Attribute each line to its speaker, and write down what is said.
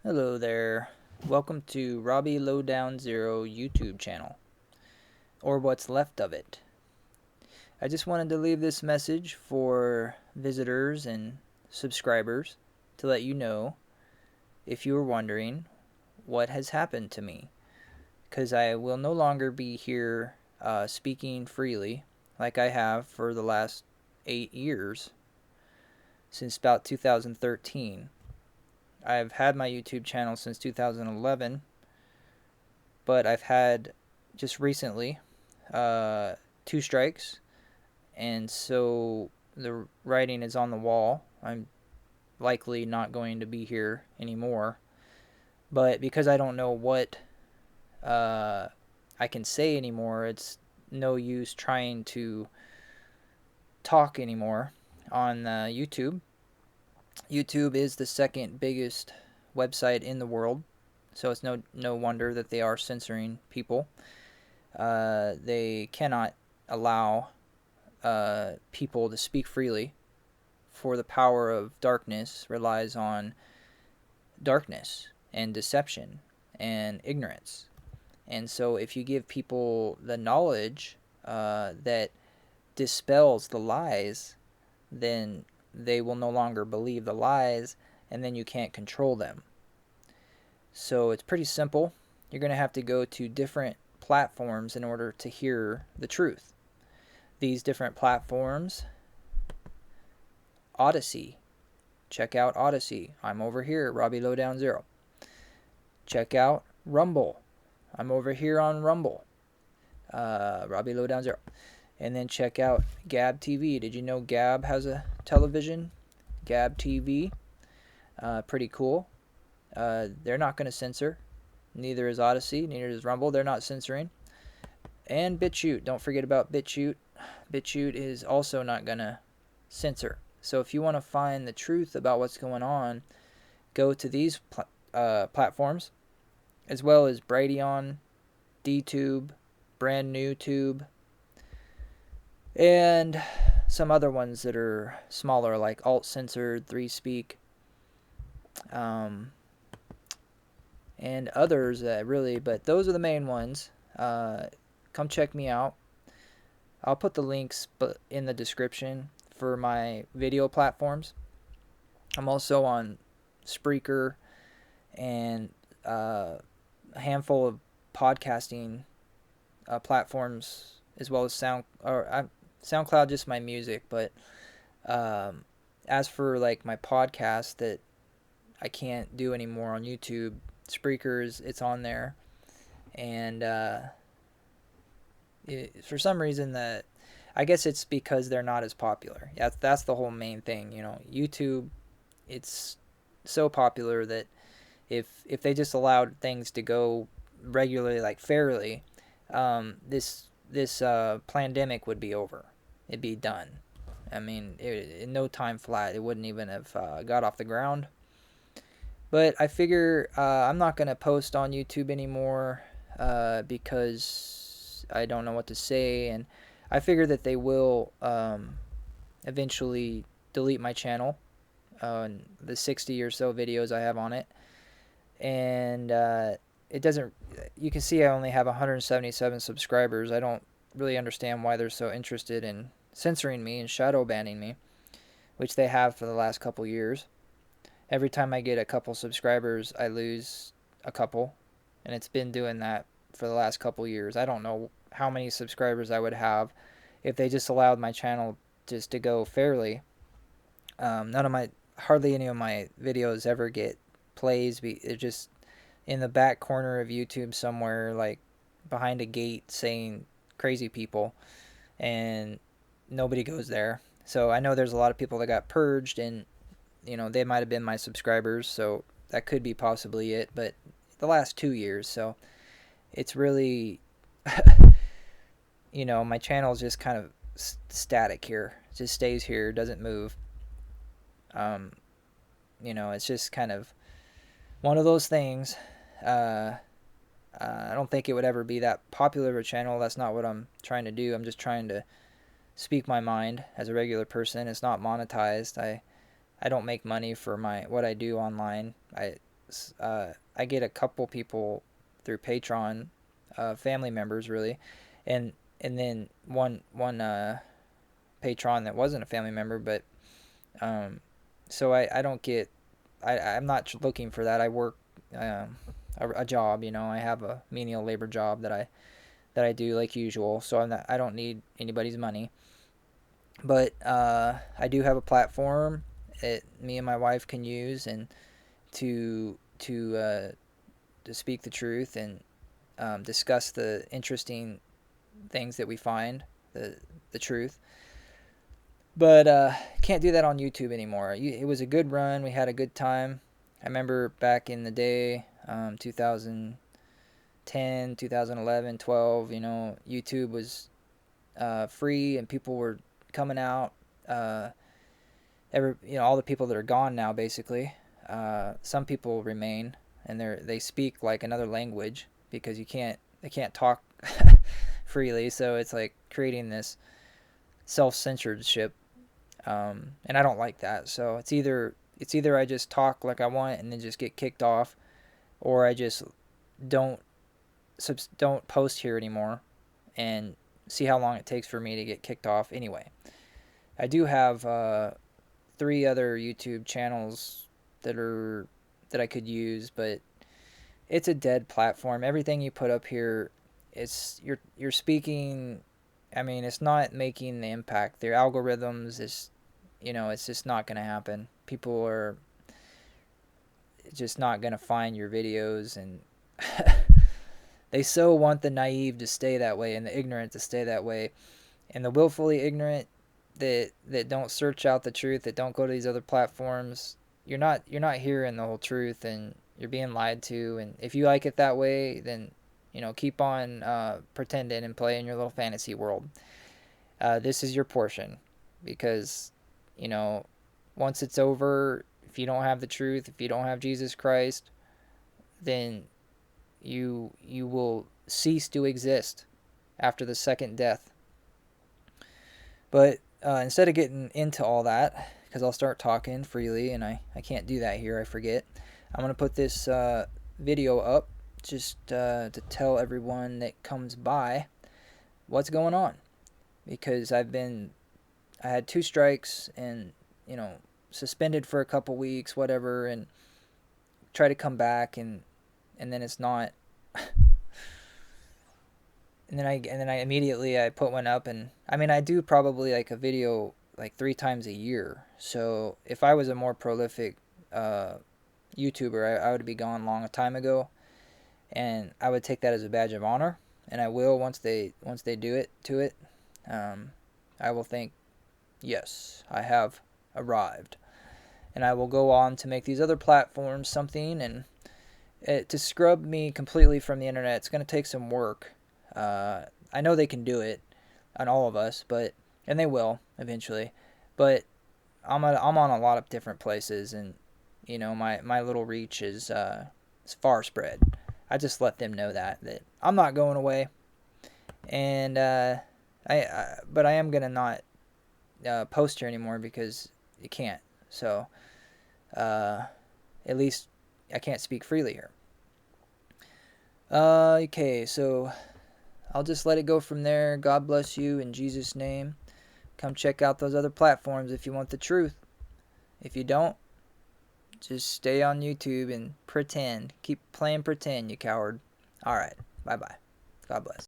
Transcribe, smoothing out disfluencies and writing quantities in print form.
Speaker 1: Hello there. Welcome to Robbie Lowdown Zero YouTube channel, or what's left of it. I just wanted to leave this message for visitors and subscribers to let you know, if you were wondering, what has happened to me. Because I will no longer be here speaking freely like I have for the last 8 years, since about 2013. I've had my YouTube channel since 2011, but I've had just recently 2 strikes, and so the writing is on the wall. I'm likely not going to be here anymore, but because I don't know what I can say anymore, it's no use trying to talk anymore on YouTube. YouTube is the second biggest website in the world, so it's no wonder that they are censoring people. They cannot allow people to speak freely, for the power of darkness relies on darkness and deception and ignorance. And so if you give people the knowledge that dispels the lies, then they will no longer believe the lies, and then you can't control them. So it's pretty simple. You're going to have to go to different platforms in order to hear the truth. These different platforms: Odyssey. Check out Odyssey. I'm over here, Robbie Lowdown Zero. Check out Rumble. I'm over here on Rumble, Robbie Lowdown Zero. And then check out Gab TV. Did you know Gab has a television? Gab TV. Pretty cool. They're not going to censor. Neither is Odyssey. Neither is Rumble. They're not censoring. And BitChute. Don't forget about BitChute. BitChute is also not going to censor. So if you want to find the truth about what's going on, go to these platforms, as well as Brighteon, DTube, Brand New Tube, and some other ones that are smaller, like Alt Censored, 3Speak, and others really, but those are the main ones. Come check me out. I'll put the links in the description for my video platforms. I'm also on Spreaker and a handful of podcasting platforms, as well as SoundCloud, just my music. But as for like my podcast that I can't do anymore on YouTube, Spreaker's, it's on there, and for some reason that I guess it's because they're not as popular. That's the whole main thing. YouTube, it's so popular that if they just allowed things to go regularly, like fairly, this pandemic would be over. It'd be done. I mean, in no time flat, it wouldn't even have got off the ground. But I figure I'm not going to post on YouTube anymore because I don't know what to say. And I figure that they will eventually delete my channel, the 60 or so videos I have on it. And it doesn't, you can see I only have 177 subscribers. I don't really understand why they're so interested in censoring me and shadow banning me, which they have for the last couple years. Every time I get a couple subscribers, I lose a couple, and it's been doing that for the last couple years. I don't know how many subscribers I would have if they just allowed my channel just to go fairly. Hardly any of my videos ever get plays. It's just in the back corner of YouTube somewhere, like behind a gate, saying crazy people, and nobody goes there. So I know there's a lot of people that got purged, and they might have been my subscribers, so that could be possibly it. But the last 2 years, so it's really my channel is just kind of static here. It just stays here, doesn't move. It's just kind of one of those things. I don't think it would ever be that popular of a channel. That's not what I'm trying to do. I'm just trying to speak my mind as a regular person. It's not monetized. I don't make money for what I do online. I get a couple people through Patreon, family members really, and then one patron that wasn't a family member, but um, so I don't get I'm not looking for that. I work a job, I have a menial labor job that I do like usual, so I don't need anybody's money. But I do have a platform that me and my wife can use and to speak the truth and discuss the interesting things that we find, the the truth. But can't do that on YouTube anymore. It was a good run. We had a good time. I remember back in the day, 2010, 2011, 12. YouTube was free and people were coming out. Uh, all the people that are gone now, basically. Some people remain, and they speak like another language because they can't talk freely. So it's like creating this self censorship, and I don't like that. So it's either I just talk like I want and then just get kicked off, or I just don't don't post here anymore and see how long it takes for me to get kicked off anyway. I do have 3 other YouTube channels that I could use, but it's a dead platform. Everything you put up here, you're speaking. I mean, it's not making the impact. Their algorithms is, it's just not going to happen. People are just not going to find your videos, and they so want the naive to stay that way and the ignorant to stay that way, and the willfully ignorant that don't search out the truth, that don't go to these other platforms. You're not hearing the whole truth, and you're being lied to. And if you like it that way, then keep on pretending and play in your little fantasy world. This is your portion, because you know once it's over, if you don't have the truth, if you don't have Jesus Christ, then you will cease to exist after the second death. But instead of getting into all that, because I'll start talking freely and I can't do that here, I forget. I'm going to put this video up just to tell everyone that comes by what's going on. Because I had 2 strikes and, suspended for a couple weeks, whatever, and try to come back, and then it's not. And then I immediately I put one up, and I mean I do probably like a video like 3 times a year. So if I was a more prolific YouTuber, I would be gone long a time ago, and I would take that as a badge of honor, and I will once they do it to it. I will think, yes, I have arrived, and I will go on to make these other platforms something, and to scrub me completely from the internet. It's going to take some work. I know they can do it on all of us, and they will eventually. But I'm on a lot of different places, and my little reach is far spread. I just let them know that I'm not going away, and but I am gonna not post here anymore because you can't. So at least I can't speak freely here. Okay, so I'll just let it go from there. God bless you in Jesus' name. Come check out those other platforms if you want the truth. If you don't, just stay on YouTube and pretend. Keep playing pretend, you coward. Alright, bye-bye. God bless.